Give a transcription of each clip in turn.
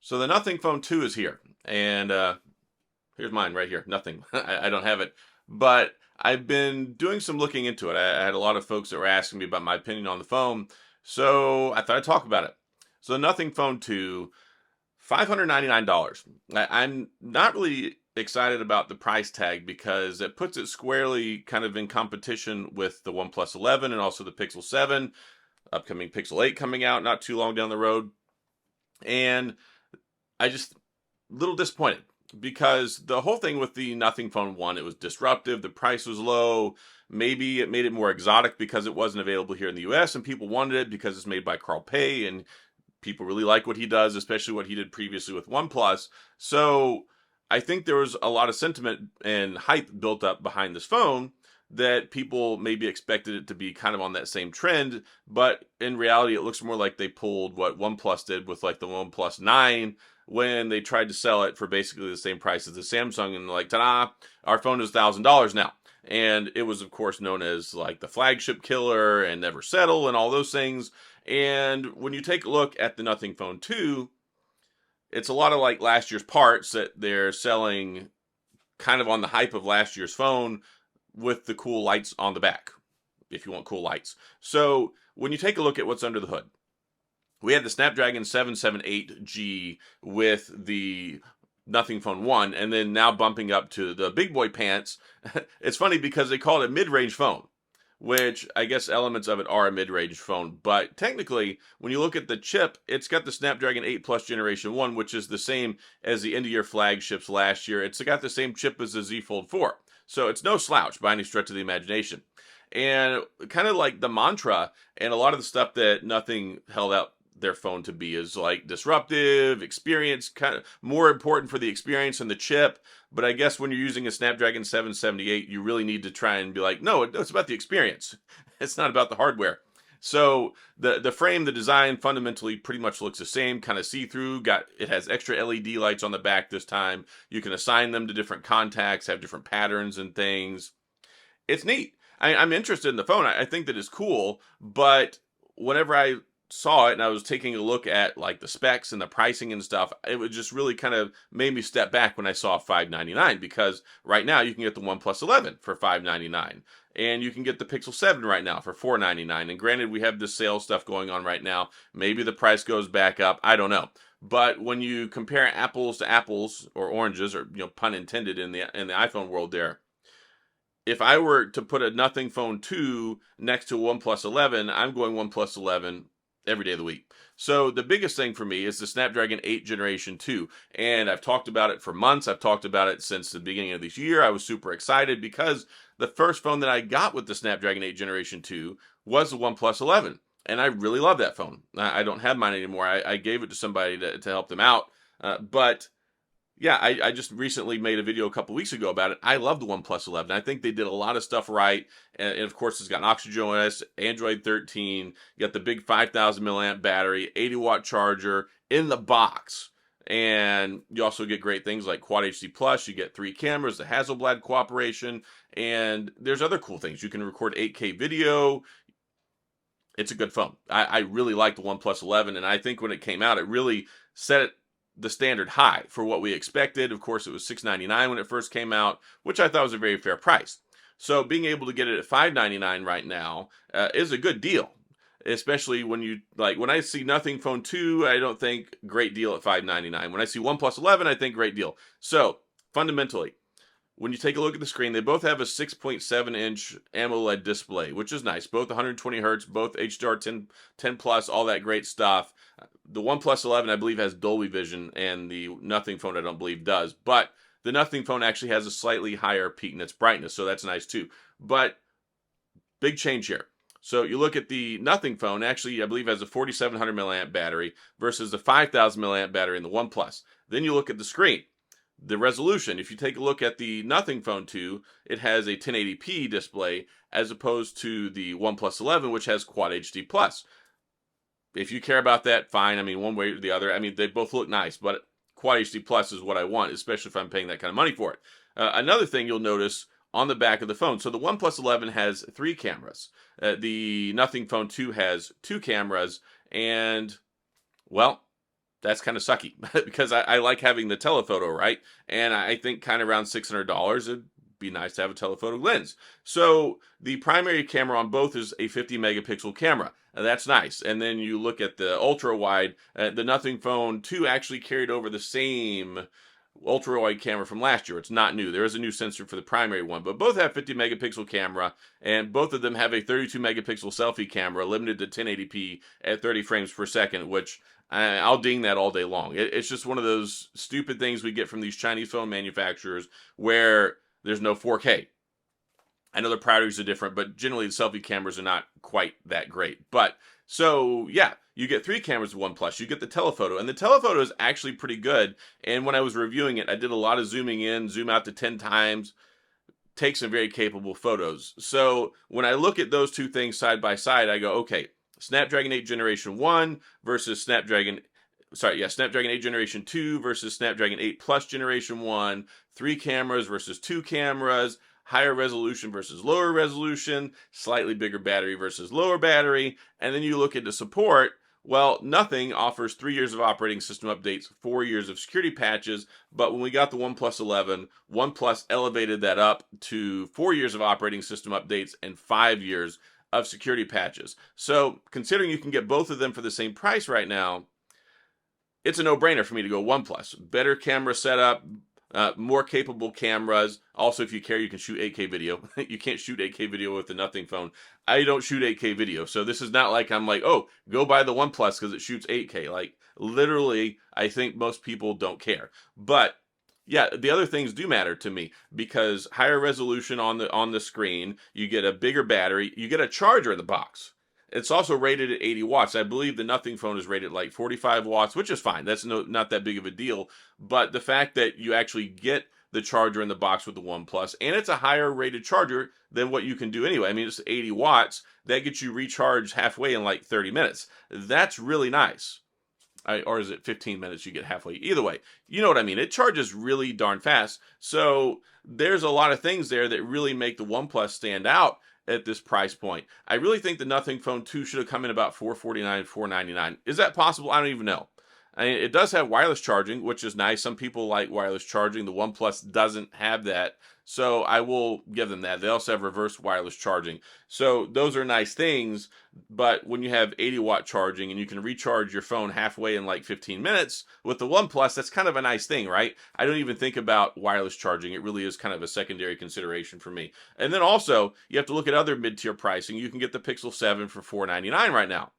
So the Nothing Phone 2 is here, and here's mine right here. Nothing. I don't have it, but I've been doing some looking into it. I had a lot of folks that were asking me about my opinion on the phone, so I thought I'd talk about it. So the Nothing Phone 2, $599. I'm not really excited about the price tag because it puts it squarely kind of in competition with the OnePlus 11 and also the Pixel 7, upcoming Pixel 8 coming out not too long down the road. And I just a little disappointed because the whole thing with the Nothing Phone 1, it was disruptive, the price was low, maybe it made it more exotic because it wasn't available here in the US and people wanted it because it's made by Carl Pei and people really like what he does, especially what he did previously with OnePlus. So I think there was a lot of sentiment and hype built up behind this phone that people maybe expected it to be kind of on that same trend, but in reality, it looks more like they pulled what OnePlus did with like the OnePlus 9 when they tried to sell it for basically the same price as the Samsung, and like, ta-da, our phone is $1,000 now. And it was, of course, known as like the flagship killer and never settle and all those things. And when you take a look at the Nothing Phone 2, it's a lot of like last year's parts that they're selling kind of on the hype of last year's phone with the cool lights on the back, if you want cool lights. So when you take a look at what's under the hood, we had the Snapdragon 778G with the Nothing Phone 1, and then now bumping up to the big boy pants. It's funny because they call it a mid-range phone, which I guess elements of it are a mid-range phone. But technically, when you look at the chip, it's got the Snapdragon 8 Plus Generation 1, which is the same as the end-of-year flagships last year. It's got the same chip as the Z Fold 4. So it's no slouch by any stretch of the imagination. And kind of like the mantra and a lot of the stuff that Nothing held out their phone to be is like disruptive, experience, kind of more important for the experience and the chip. But I guess when you're using a Snapdragon 778, you really need to try and be like, no, it's about the experience. It's not about the hardware. So the frame, the design fundamentally pretty much looks the same, kind of see-through. It has extra LED lights on the back this time. You can assign them to different contacts, have different patterns and things. It's neat. I'm interested in the phone. I think that it's cool, but whenever I saw it and I was taking a look at like the specs and the pricing and stuff, it would just really kind of made me step back when I saw $599, because right now you can get the OnePlus 11 for $599 and you can get the Pixel 7 right now for $499. And granted, we have this sales stuff going on right now. Maybe the price goes back up. I don't know. But when you compare apples to apples, or oranges, or pun intended in the iPhone world there, if I were to put a Nothing Phone 2 next to OnePlus 11, I'm going OnePlus 11 every day of the week. So the biggest thing for me is the Snapdragon 8 Generation 2. And I've talked about it for months. I've talked about it since the beginning of this year. I was super excited because the first phone that I got with the Snapdragon 8 Generation 2 was the OnePlus 11. And I really love that phone. I don't have mine anymore. I gave it to somebody to help them out. But yeah, I just recently made a video a couple weeks ago about it. I love the OnePlus 11. I think they did a lot of stuff right. And of course, it's got an Oxygen OS, Android 13. You got the big 5,000 milliamp battery, 80-watt charger in the box. And you also get great things like Quad HD Plus. You get 3 cameras, the Hasselblad cooperation. And there's other cool things. You can record 8K video. It's a good phone. I really like the OnePlus 11. And I think when it came out, it really set the standard high for what we expected. Of course, it was $699 when it first came out, which I thought was a very fair price. So being able to get it at $599 right now is a good deal, especially when when I see Nothing Phone 2, I don't think great deal at $599. When I see OnePlus 11, I think great deal. So fundamentally, when you take a look at the screen, they both have a 6.7-inch AMOLED display, which is nice. Both 120 hertz, both HDR 10 plus, all that great stuff. The OnePlus 11, I believe, has Dolby Vision, and the Nothing Phone, I don't believe, does. But the Nothing Phone actually has a slightly higher peak in its brightness, so that's nice too. But big change here. So you look at the Nothing Phone, actually, I believe, has a 4,700 milliamp battery versus the 5,000 milliamp battery in the OnePlus. Then you look at the screen. The resolution, if you take a look at the Nothing Phone 2, it has a 1080p display as opposed to the OnePlus 11, which has Quad HD Plus. If you care about that, fine. I mean, one way or the other. I mean, they both look nice, but Quad HD Plus is what I want, especially if I'm paying that kind of money for it. Another thing you'll notice on the back of the phone. So the OnePlus 11 has 3 cameras. The Nothing Phone 2 has 2 cameras. And, well, that's kind of sucky because I like having the telephoto, right? And I think kind of around $600, it'd be nice to have a telephoto lens. So the primary camera on both is a 50 megapixel camera. That's nice. And then you look at the ultra wide, the Nothing Phone 2 actually carried over the same ultra wide camera from last year. It's not new. There is a new sensor for the primary one, but both have 50 megapixel camera, and both of them have a 32 megapixel selfie camera limited to 1080p at 30 frames per second, which I'll ding that all day long. It's just one of those stupid things we get from these Chinese phone manufacturers where there's no 4K. I know the priorities are different, but generally the selfie cameras are not quite that great. But so yeah, you get 3 cameras with OnePlus. You get the telephoto, and the telephoto is actually pretty good. And when I was reviewing it, I did a lot of zooming in, zoom out to 10 times, take some very capable photos. So when I look at those two things side by side, I go, okay, Snapdragon 8 Generation 1 versus Snapdragon 8 Generation 2 versus Snapdragon 8 Plus Generation 1, 3 cameras versus 2 cameras, higher resolution versus lower resolution, slightly bigger battery versus lower battery, and then you look into support. Well, Nothing offers 3 years of operating system updates, 4 years of security patches, but when we got the OnePlus 11, OnePlus elevated that up to 4 years of operating system updates and 5 years of security patches. So, considering you can get both of them for the same price right now, it's a no-brainer for me to go OnePlus. Better camera setup, more capable cameras. Also, if you care, you can shoot 8K video. You can't shoot 8K video with the Nothing Phone. I don't shoot 8K video, so this is not like I'm like, oh, go buy the OnePlus because it shoots 8K. Like, literally, I think most people don't care. But yeah, the other things do matter to me because higher resolution on the screen, you get a bigger battery, you get a charger in the box. It's also rated at 80 watts. I believe the Nothing Phone is rated like 45 watts, which is fine. That's not that big of a deal. But the fact that you actually get the charger in the box with the OnePlus, and it's a higher rated charger than what you can do anyway. I mean, it's 80 watts. That gets you recharged halfway in like 30 minutes. That's really nice. Or is it 15 minutes you get halfway? Either way, you know what I mean. It charges really darn fast. So there's a lot of things there that really make the OnePlus stand out at this price point. I really think the Nothing Phone 2 should have come in about $449, $499. Is that possible? I don't even know. I mean, it does have wireless charging, which is nice. Some people like wireless charging. The OnePlus doesn't have that, so I will give them that. They also have reverse wireless charging. So those are nice things, but when you have 80-watt charging and you can recharge your phone halfway in like 15 minutes with the OnePlus, that's kind of a nice thing, right? I don't even think about wireless charging. It really is kind of a secondary consideration for me. And then also, you have to look at other mid-tier pricing. You can get the Pixel 7 for $499 right now.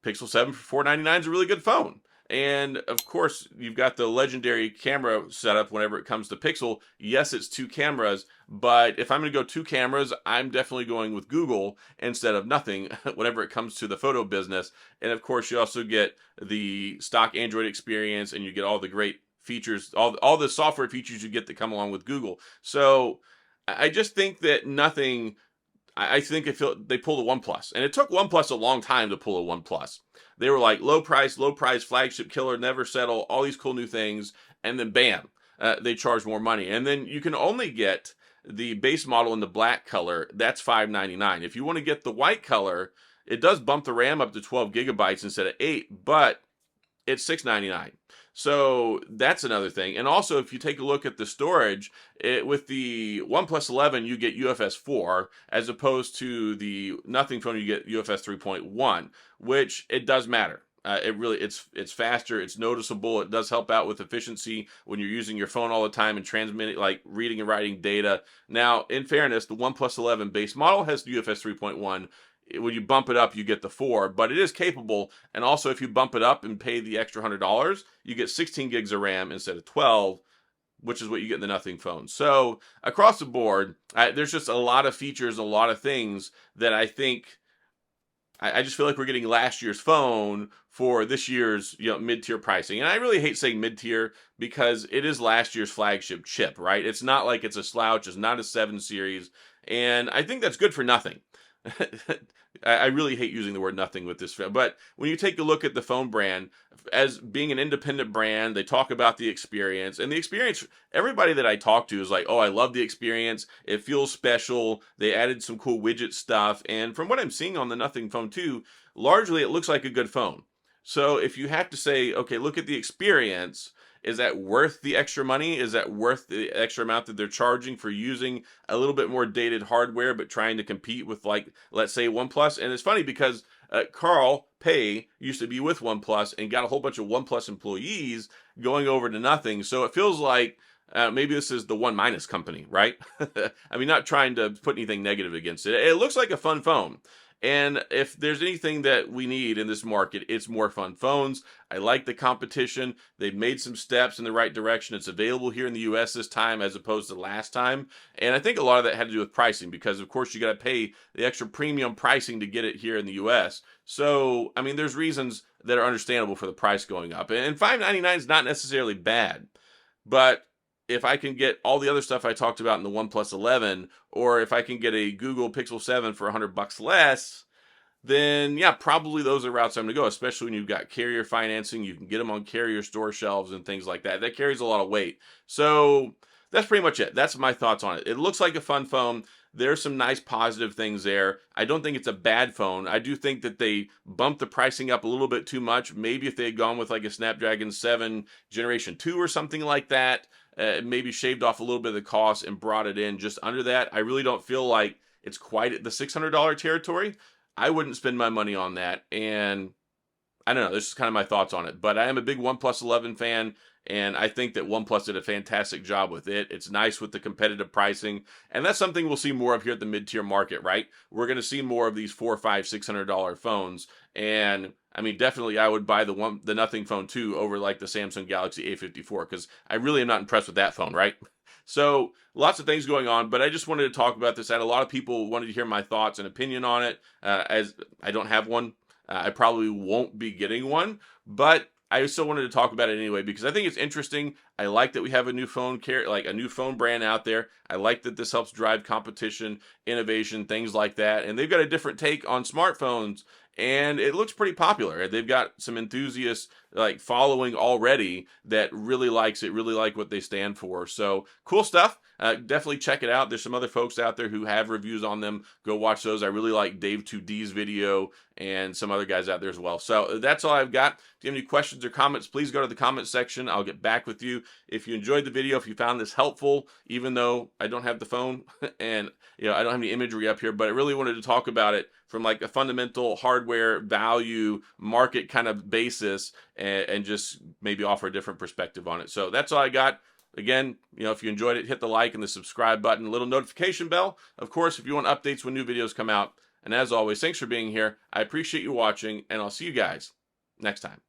Pixel 7 for $499 is a really good phone. And of course, you've got the legendary camera setup whenever it comes to Pixel. Yes, it's 2 cameras, but if I'm going to go 2 cameras, I'm definitely going with Google instead of Nothing whenever it comes to the photo business. And of course, you also get the stock Android experience and you get all the great features, all the software features you get that come along with Google. So I just think that Nothing, I think they pulled a OnePlus. And it took OnePlus a long time to pull a OnePlus. They were like low price, flagship killer, never settle, all these cool new things. And then bam, they charge more money. And then you can only get the base model in the black color. That's $599. If you want to get the white color, it does bump the RAM up to 12 gigabytes instead of 8, but it's $699. So that's another thing. And also, if you take a look at the storage, with the OnePlus 11, you get UFS 4, as opposed to the Nothing Phone, you get UFS 3.1, which it does matter. It's faster, it's noticeable, it does help out with efficiency when you're using your phone all the time and transmitting, like reading and writing data. Now, in fairness, the OnePlus 11 base model has UFS 3.1. When you bump it up, you get the 4, but it is capable. And also, if you bump it up and pay the extra $100, you get 16 gigs of RAM instead of 12, which is what you get in the Nothing Phone. So across the board, there's just a lot of features, a lot of things that I think, I just feel like we're getting last year's phone for this year's mid-tier pricing. And I really hate saying mid-tier because it is last year's flagship chip, right? It's not like it's a slouch. It's not a 7 series. And I think that's good for Nothing. I really hate using the word Nothing with this, but when you take a look at the phone brand as being an independent brand, they talk about the experience, and the experience, everybody that I talk to is like, oh, I love the experience. It feels special. They added some cool widget stuff. And from what I'm seeing on the Nothing Phone 2, largely it looks like a good phone. So if you have to say, okay, look at the experience, is that worth the extra money? Is that worth the extra amount that they're charging for using a little bit more dated hardware, but trying to compete with, like, let's say OnePlus? And it's funny because Carl Pei used to be with OnePlus and got a whole bunch of OnePlus employees going over to Nothing. So it feels like maybe this is the one minus company, right? I mean, not trying to put anything negative against it. It looks like a fun phone. And if there's anything that we need in this market, it's more fun phones. I like the competition. They've made some steps in the right direction. It's available here in the US this time as opposed to last time. And I think a lot of that had to do with pricing because, of course, you got to pay the extra premium pricing to get it here in the US. So, I mean, there's reasons that are understandable for the price going up. And $599 is not necessarily bad. But if I can get all the other stuff I talked about in the OnePlus 11, or if I can get a Google Pixel 7 for $100 less, then yeah, probably those are routes I'm going to go, especially when you've got carrier financing. You can get them on carrier store shelves and things like that. That carries a lot of weight. So that's pretty much it. That's my thoughts on it. It looks like a fun phone. There's some nice positive things there. I don't think it's a bad phone. I do think that they bumped the pricing up a little bit too much. Maybe if they had gone with like a Snapdragon 7 Generation 2 or something like that, maybe shaved off a little bit of the cost and brought it in just under that. I really don't feel like it's quite at the $600 territory. I wouldn't spend my money on that. And I don't know. This is kind of my thoughts on it. But I am a big OnePlus 11 fan. And I think that OnePlus did a fantastic job with it. It's nice with the competitive pricing. And that's something we'll see more of here at the mid-tier market, right? We're going to see more of these $400, $500, $600 phones. And I mean, definitely I would buy the Nothing phone too over like the Samsung Galaxy A54 because I really am not impressed with that phone, right? So lots of things going on, but I just wanted to talk about this. I had a lot of people wanted to hear my thoughts and opinion on it. As I don't have one, I probably won't be getting one, but I still wanted to talk about it anyway because I think it's interesting. I like that we have a new phone like a new phone brand out there. I like that this helps drive competition, innovation, things like that. And they've got a different take on smartphones, and it looks pretty popular. They've got some enthusiasts like following already that really likes it, really like what they stand for. So cool stuff. Definitely check it out. There's some other folks out there who have reviews on them. Go watch those. I really like Dave 2D's video and some other guys out there as well. So that's all I've got. If you have any questions or comments, please go to the comment section. I'll get back with you. If you enjoyed the video, if you found this helpful, even though I don't have the phone and I don't have any imagery up here, but I really wanted to talk about it from like a fundamental hardware value market kind of basis and just maybe offer a different perspective on it. So that's all I got. Again, if you enjoyed it, hit the like and the subscribe button, little notification bell. Of course, if you want updates when new videos come out. And as always, thanks for being here. I appreciate you watching, and I'll see you guys next time.